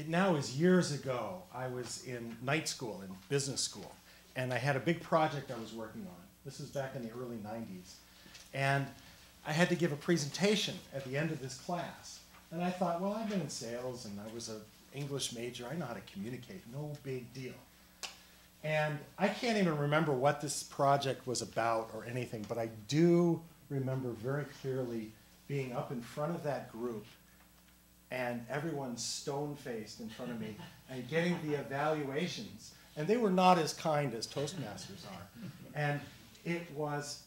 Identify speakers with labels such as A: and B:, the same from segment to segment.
A: it now is years ago. I was in night school, in business school, and I had a big project I was working on. This was back in the early 90s. And I had to give a presentation at the end of this class. And I thought, well, I've been in sales, and I was an English major. I know how to communicate. No big deal. And I can't even remember what this project was about or anything, but I do remember very clearly being up in front of that group and everyone stone-faced in front of me and getting the evaluations. And they were not as kind as Toastmasters are. And it was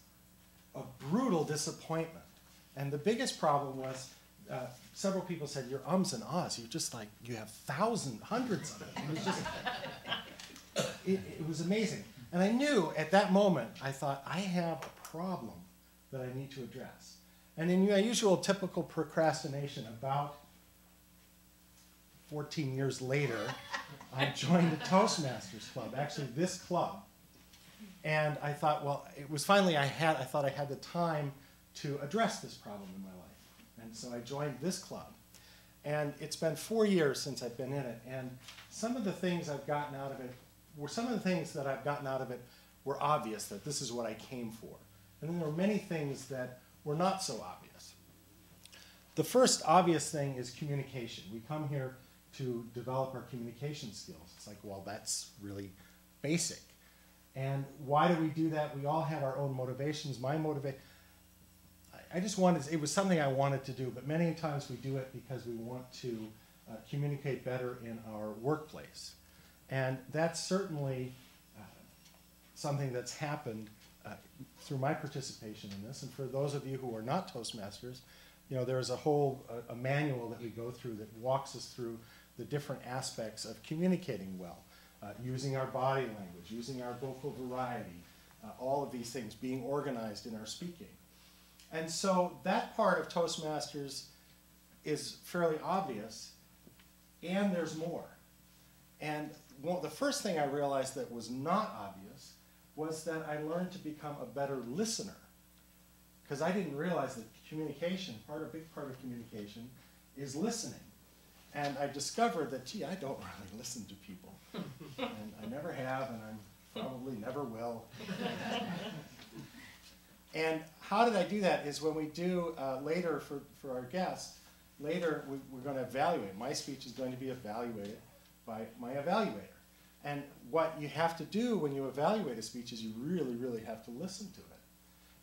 A: a brutal disappointment. And the biggest problem was several people said, your ums and ahs, you have thousands, hundreds of them. It was just, it was amazing. And I knew at that moment, I thought, I have a problem that I need to address. And in my usual typical procrastination, about 14 years later, I joined the Toastmasters Club, actually this club. And I thought, well, it was finally, I thought I had the time to address this problem in my life. And so I joined this club. And it's been 4 years since I've been in it. And some of the things I've gotten out of it were obvious, that this is what I came for. And then there were many things that were not so obvious. The first obvious thing is communication. We come here to develop our communication skills. It's like, well, that's really basic. And why do we do that? We all have our own motivations. My motivation, it was something I wanted to do, but many times we do it because we want to communicate better in our workplace. And that's certainly something that's happened through my participation in this. And for those of you who are not Toastmasters, there's a whole manual that we go through that walks us through the different aspects of communicating well, using our body language, using our vocal variety, all of these things, being organized in our speaking. And so that part of Toastmasters is fairly obvious, and there's more. And the first thing I realized that was not obvious was that I learned to become a better listener. Because I didn't realize that communication, a big part of communication, is listening. And I discovered that, gee, I don't really listen to people. And I never have, and I probably never will. And how did I do that is when we do later for our guests, later we're going to evaluate. My speech is going to be evaluated by my evaluator. And what you have to do when you evaluate a speech is you really, really have to listen to it.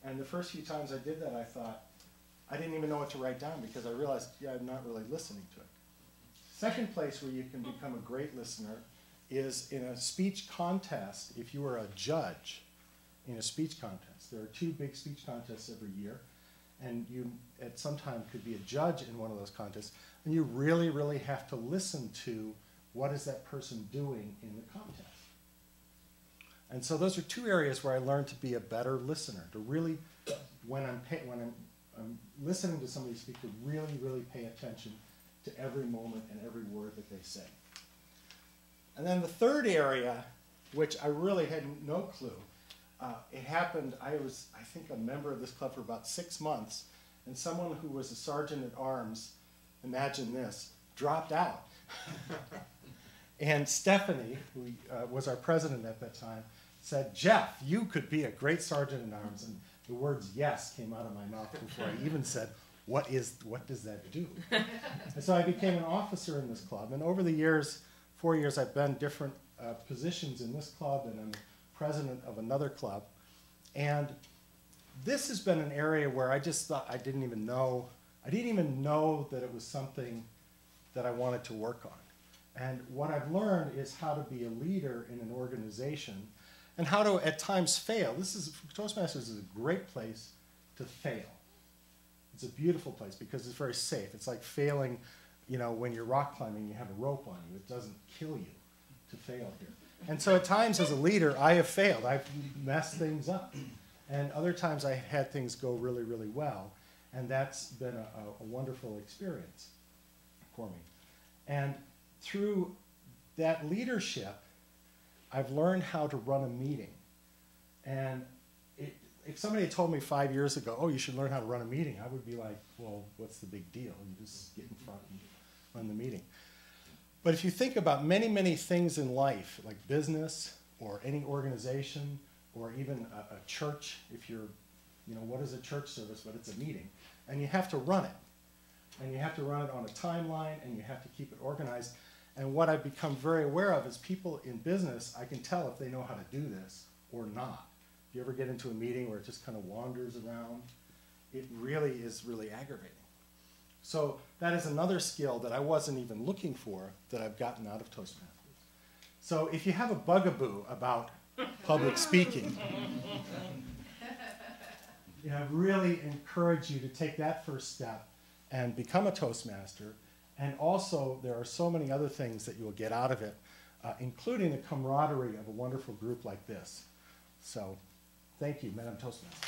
A: And the first few times I did that, I thought, I didn't even know what to write down because I realized, yeah, I'm not really listening to it. Second place where you can become a great listener is in a speech contest. If you are a judge in a speech contest, there are 2 big speech contests every year, and you at some time could be a judge in one of those contests, and you really, really have to listen to what is that person doing in the contest. And so those are 2 areas where I learned to be a better listener, to really, when I'm listening to somebody speak, to really, really pay attention to every moment and every word that they say. And then the third area, which I really had no clue, it happened, I was, I think, a member of this club for about 6 months, and someone who was a sergeant at arms, imagine this, dropped out. And Stephanie, who was our president at that time, said, Jeff, you could be a great sergeant at arms. And the words yes came out of my mouth before I even said, what does that do? And so I became an officer in this club. And over the years, 4 years, I've been different positions in this club, and I'm president of another club. And this has been an area where I just thought I didn't even know that it was something that I wanted to work on. And what I've learned is how to be a leader in an organization and how to, at times, fail. Toastmasters is a great place to fail. It's a beautiful place because it's very safe. It's like failing, when you're rock climbing, you have a rope on you. It doesn't kill you to fail here. And so at times as a leader, I have failed. I've messed things up. And other times I had things go really, really well. And that's been a wonderful experience for me. And through that leadership, I've learned how to run a meeting. And if somebody had told me 5 years ago, oh, you should learn how to run a meeting, I would be like, well, what's the big deal? You just get in front and run the meeting. But if you think about many, many things in life, like business or any organization or even a church, if you're, what is a church service? But it's a meeting. And you have to run it. And you have to run it on a timeline, and you have to keep it organized. And what I've become very aware of is people in business, I can tell if they know how to do this or not. If you ever get into a meeting where it just kind of wanders around, it really is really aggravating. So that is another skill that I wasn't even looking for that I've gotten out of Toastmasters. So if you have a bugaboo about public speaking, I really encourage you to take that first step and become a Toastmaster. And also, there are so many other things that you will get out of it, including the camaraderie of a wonderful group like this. So, thank you, Madam Toastmaster.